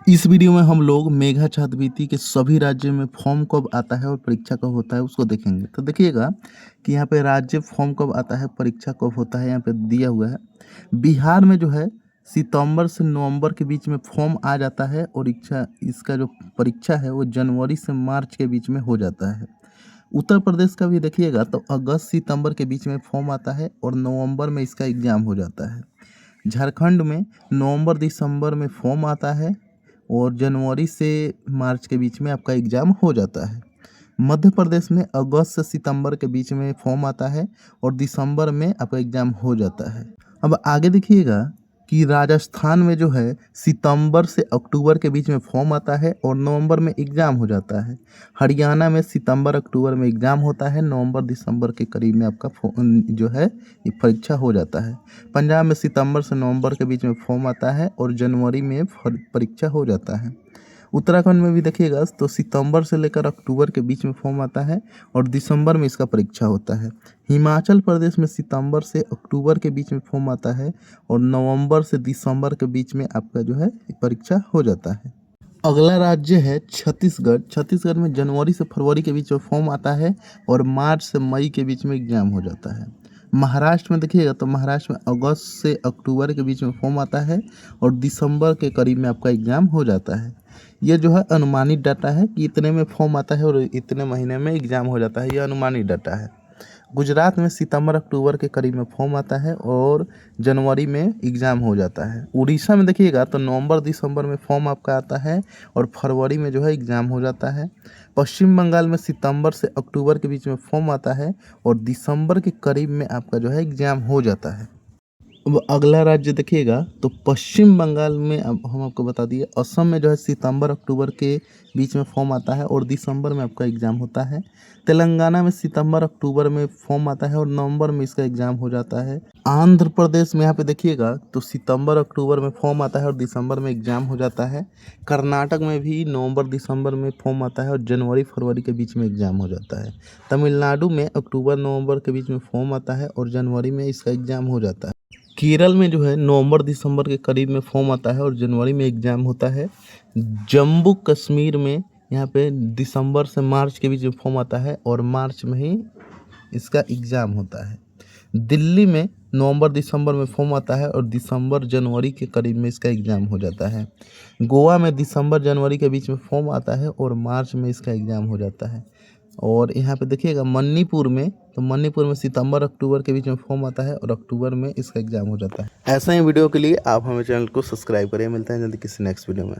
इस वीडियो में हम लोग मेघा छात्रवृत्ति के सभी राज्यों में फॉर्म कब आता है और परीक्षा कब होता है उसको देखेंगे। तो देखिएगा कि यहाँ पे राज्य फॉर्म कब आता है, परीक्षा कब होता है, यहाँ पे दिया हुआ है। बिहार में जो है सितंबर से नवंबर के बीच में फॉर्म आ जाता है और इसका जो परीक्षा है वो जनवरी से मार्च के बीच में हो जाता है। उत्तर प्रदेश का भी देखिएगा तो अगस्त सितंबर के बीच में फॉर्म आता है और नवंबर में इसका एग्ज़ाम हो जाता है। झारखंड में नवंबर दिसंबर में फॉर्म आता है और जनवरी से मार्च के बीच में आपका एग्ज़ाम हो जाता है। मध्य प्रदेश में अगस्त से सितंबर के बीच में फॉर्म आता है और दिसंबर में आपका एग्ज़ाम हो जाता है। अब आगे देखिएगा कि राजस्थान में जो है सितंबर से अक्टूबर के बीच में फॉर्म आता है और नवंबर में एग्ज़ाम हो जाता है। हरियाणा में सितंबर अक्टूबर में एग्ज़ाम होता है, नवंबर दिसंबर के करीब में आपका जो है ये परीक्षा हो जाता है। पंजाब में सितंबर से नवंबर के बीच में फॉर्म आता है और जनवरी में परीक्षा हो जाता है। उत्तराखंड में भी देखिएगा तो सितंबर से लेकर अक्टूबर के बीच में फॉर्म आता है और दिसंबर में इसका परीक्षा होता है। हिमाचल प्रदेश में सितंबर से अक्टूबर के बीच में फॉर्म आता है और नवंबर से दिसंबर के बीच में आपका जो है परीक्षा हो जाता है। अगला राज्य है छत्तीसगढ़। छत्तीसगढ़ में जनवरी से फरवरी के बीच में फॉर्म आता है और मार्च से मई के बीच में एग्ज़ाम हो जाता है। महाराष्ट्र में देखिएगा तो महाराष्ट्र में अगस्त से अक्टूबर के बीच में फॉर्म आता है और दिसंबर के करीब में आपका एग्ज़ाम हो जाता है। ये जो है अनुमानित डाटा है कि इतने में फॉर्म आता है और इतने महीने में एग्ज़ाम हो जाता है, ये अनुमानित डाटा है। गुजरात में सितंबर अक्टूबर के करीब में फॉर्म आता है और जनवरी में एग्ज़ाम हो जाता है। उड़ीसा में देखिएगा तो नवंबर दिसंबर में फॉर्म आपका आता है और फरवरी में जो है एग्ज़ाम हो जाता है। पश्चिम बंगाल में सितंबर से अक्टूबर के बीच में फॉर्म आता है और दिसंबर के करीब में आपका जो है एग्ज़ाम हो जाता है। अब अगला राज्य देखिएगा तो पश्चिम बंगाल में अब हम आपको बता दिए, असम में जो है सितंबर अक्टूबर के बीच में फॉर्म आता है और दिसंबर में आपका एग्ज़ाम होता है। तेलंगाना में सितंबर अक्टूबर में फॉर्म आता है और नवंबर में इसका एग्ज़ाम हो जाता है। आंध्र प्रदेश में यहाँ पे देखिएगा तो सितंबर अक्टूबर में फॉर्म आता है और दिसंबर में एग्ज़ाम हो जाता है। कर्नाटक में भी नवंबर दिसंबर में फॉर्म आता है और जनवरी फरवरी के बीच में एग्ज़ाम हो जाता है। तमिलनाडु में अक्टूबर नवंबर के बीच में फॉर्म आता है और जनवरी में इसका एग्ज़ाम हो जाता है। केरल में जो है नवंबर दिसंबर के करीब में फॉर्म आता है और जनवरी में एग्ज़ाम होता है। जम्मू कश्मीर में यहाँ पे दिसंबर से मार्च के बीच में फॉर्म आता है और मार्च में ही इसका एग्ज़ाम होता है। दिल्ली में नवंबर दिसंबर में फॉर्म आता है और दिसंबर जनवरी के करीब में इसका एग्ज़ाम हो जाता है। गोवा में दिसंबर जनवरी के बीच में फॉर्म आता है और मार्च में इसका एग्ज़ाम हो जाता है। और यहाँ पे देखिएगा मणिपुर में सितंबर अक्टूबर के बीच में फॉर्म आता है और अक्टूबर में इसका एग्ज़ाम हो जाता है। ऐसा ही वीडियो के लिए आप हमें चैनल को सब्सक्राइब करें। मिलते हैं जल्दी किसी नेक्स्ट वीडियो में।